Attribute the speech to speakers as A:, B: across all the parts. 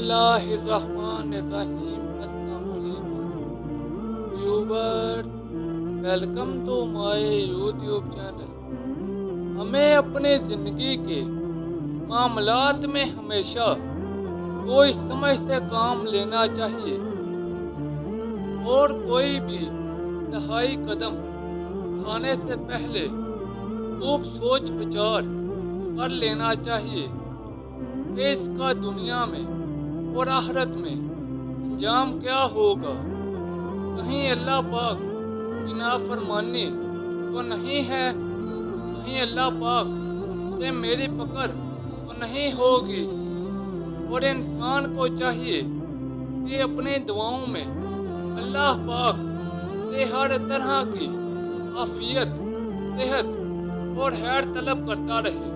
A: बिस्मिल्लाहिर्रहमानिर्रहीम। अस्सलाम वालेकुम viewers, welcome to my YouTube channel. हमें अपनी ज़िंदगी के मामलात में हमेशा सोच समझ से काम लेना चाहिए और कोई भी इंतहाई कदम उठाने से पहले खूब सोच विचार कर लेना चाहिए कि इसका दुनिया में और आखिरत में अंजाम क्या होगा। कहीं अल्लाह पाक की नाफरमानी तो नहीं है, कहीं अल्लाह पाक से मेरी पकड़ तो नहीं होगी। और इंसान को चाहिए कि अपनी दुआओं में अल्लाह पाक से हर तरह की आफियत, सेहत और खैर तलब करता रहे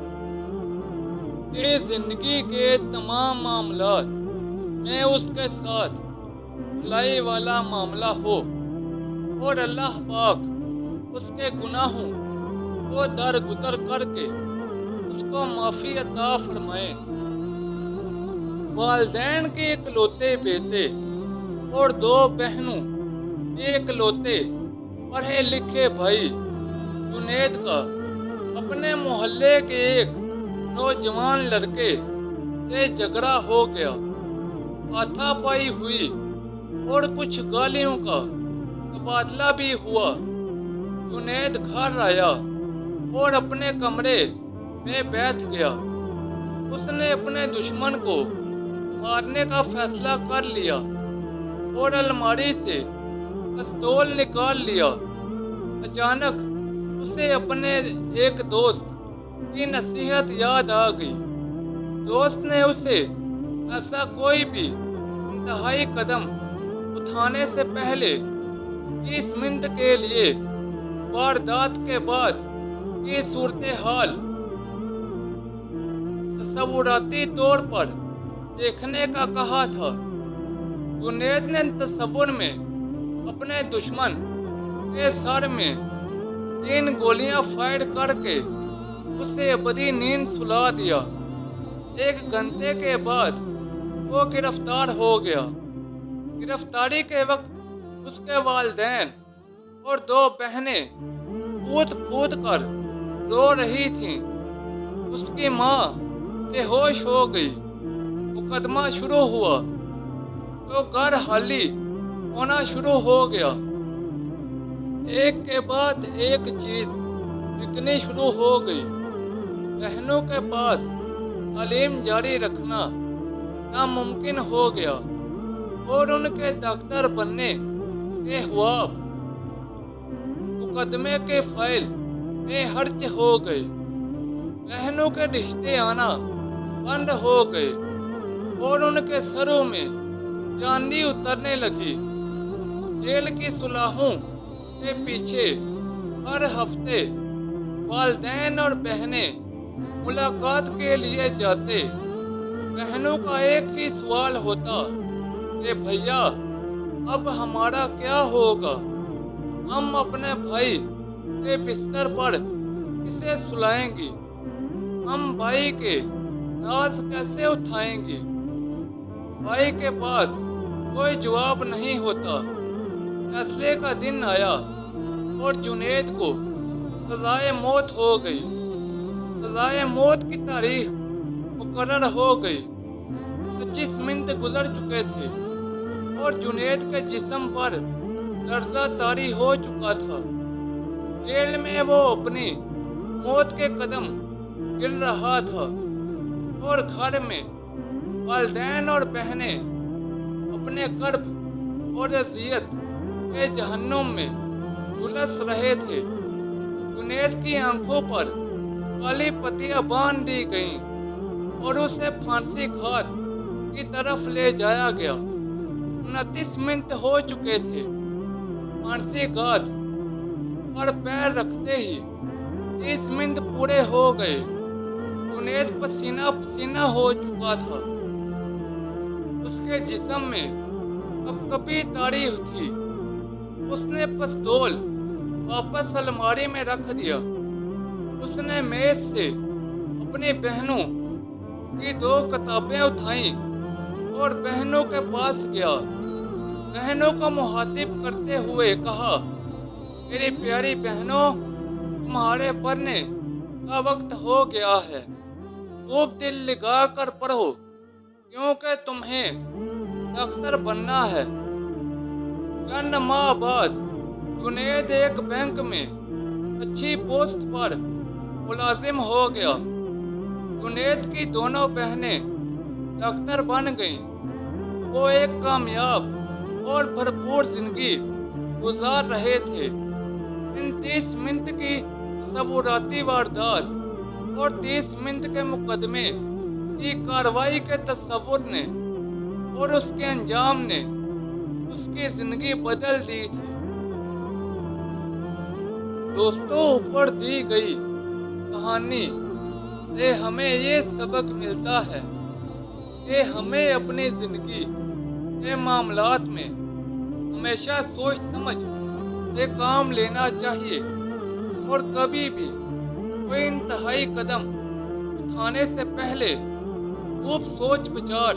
A: कि ज़िंदगी के तमाम मामलात में उसके साथ भलाई वाला मामला हो और अल्लाह पाक उसके गुनाहों को दरगुजर करके उसको माफ़ी अता फरमाए। वालिदैन के इकलौते बेटे और दो बहनों के इकलौते पढ़े लिखे भाई जुनैद का अपने मोहल्ले के एक नौजवान लड़के से झगड़ा हो गया। हाथापाई हुई और कुछ गालियों का तबादला भी हुआ। जुनैद घर आया और अपने कमरे में बैठ गया। उसने अपने दुश्मन को मारने का फैसला कर लिया और अलमारी से पिस्तौल निकाल लिया। अचानक उसे अपने एक दोस्त की नसीहत याद आ गई। दोस्त ने उसे ऐसा कोई भी इंतहाई कदम उठाने से पहले 30 मिनट के लिए वारदात के बाद की सूरत हाल तस्वुराती तौर पर देखने का कहा था। जुनैद ने तस्वुर में अपने दुश्मन के सर में 3 गोलियां फायर करके उसे अबदी नींद सुला दिया। 1 घंटे के बाद वो गिरफ्तार हो गया। गिरफ्तारी के वक्त उसके वालिदैन और 2 बहनें कूद कूद कर रो रही थीं। उसकी माँ बेहोश हो गई। मुकदमा शुरू हुआ तो घर खाली होना शुरू हो गया। एक के बाद एक चीज बिकनी शुरू हो गई। बहनों के पास तालीम जारी रखना नामुमकिन हो गया और उनके डॉक्टर बनने के ख्वाब मुकदमे के फाइल में खर्च हो गए। बहनों के रिश्ते आना बंद हो गए और उनके सरों में चांदी उतरने लगी। जेल की सुलाहों के पीछे हर हफ्ते वालिदैन और बहनें मुलाकात के लिए जाते। बहनों का एक ही सवाल होता कि भैया अब हमारा क्या होगा, हम अपने भाई के बिस्तर पर किसे सुलाएंगे, हम भाई के राज कैसे उठाएंगे। भाई के पास कोई जवाब नहीं होता। फैसले का दिन आया और जुनैद को सजाए मौत हो गई। सजाए मौत की तारीख मुकर्रर हो गई। 25 मिनट गुजर चुके थे और जुनैद के जिस्म पर दर्जा तारी हो चुका था। जेल में वो अपनी मौत के कदम गिर रहा था और घर में वालिदैन और बहनें अपने कर्ब और अज़ियत के जहन्नुम में झुलस रहे थे। जुनैद की आंखों पर काली पट्टियां बांध दी गईं और उसे फांसी घाट की तरफ ले जाया गया। 29 मिनट हो चुके थे। फांसी घाट पर पैर रखते ही 30 मिनट पूरे हो गए। जुनैद पसीना पसीना हो चुका था। उसके जिस्म में कपकपी ताड़ी थी। उसने पिस्तौल वापस अलमारी में रख दिया। उसने मेज से अपनी बहनों की 2 किताबें उठाई اور بہنوں کے پاس گیا۔ بہنوں کو مخاطب کرتے ہوئے کہا، میری پیاری بہنوں، تمہارے پڑھنے کا وقت ہو گیا ہے۔ خوب دل لگا کر پڑھو، کیونکہ تمہیں ڈاکٹر بننا ہے۔ چند ماہ بعد جنید ایک بینک میں اچھی پوسٹ پر ملازم ہو گیا۔ جنید کی دونوں بہنیں ڈاکٹر بن گئیں۔ وہ ایک کامیاب اور بھرپور زندگی گزار رہے تھے۔ ان 30 منٹ کی تصوراتی واردات اور 30 منٹ کے مقدمے کی کارروائی کے تصور نے اور اس کے انجام نے اس کی زندگی بدل دی تھی۔ دوستوں، اوپر دی گئی کہانی سے ہمیں یہ سبق ملتا ہے کہ ہمیں اپنی زندگی کے معاملات میں ہمیشہ سوچ سمجھ سے کام لینا چاہیے اور کبھی بھی کوئی انتہائی قدم اٹھانے سے پہلے خوب سوچ بچار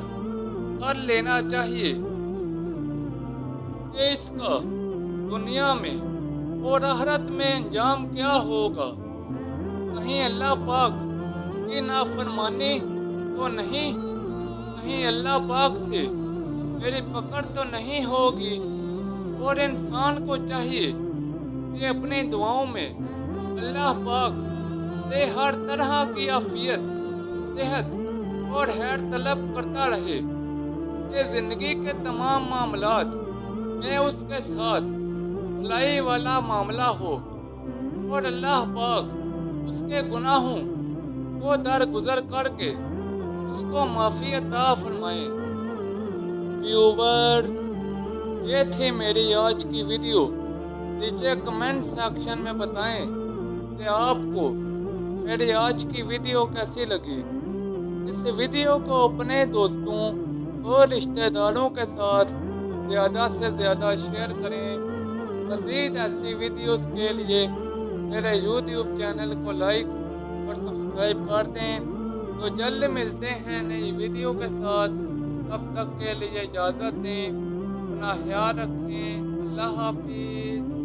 A: کر لینا چاہیے کہ اس کا دنیا میں اور آخرت میں انجام کیا ہوگا۔ کہیں اللہ پاک کی نافرمانی تو نہیں، کہیں اللہ پاک سے میری پکڑ تو نہیں ہوگی۔ اور انسان کو چاہیے کہ اپنی دعاؤں میں اللہ پاک سے ہر طرح کی عافیت، صحت اور خیر طلب کرتا رہے کہ زندگی کے تمام معاملات میں اس کے ساتھ بھلائی والا معاملہ ہو اور اللہ پاک اس کے گناہوں کو درگزر کر کے اس کو معافی عطا فرمائے۔ ویورز، یہ تھی میری آج کی ویڈیو۔ نیچے کمنٹ سیکشن میں بتائیں کہ آپ کو میری آج کی ویڈیو کیسی لگی۔ اس ویڈیو کو اپنے دوستوں اور رشتہ داروں کے ساتھ زیادہ سے زیادہ شیئر کریں۔ مزید ایسی ویڈیوز کے لیے میرے یوٹیوب چینل کو لائک اور سبسکرائب کر دیں۔ تو جلد ملتے ہیں نئی ویڈیو کے ساتھ، تب تک کے لیے اجازت دیں، اپنا خیال رکھیں۔ اللہ حافظ۔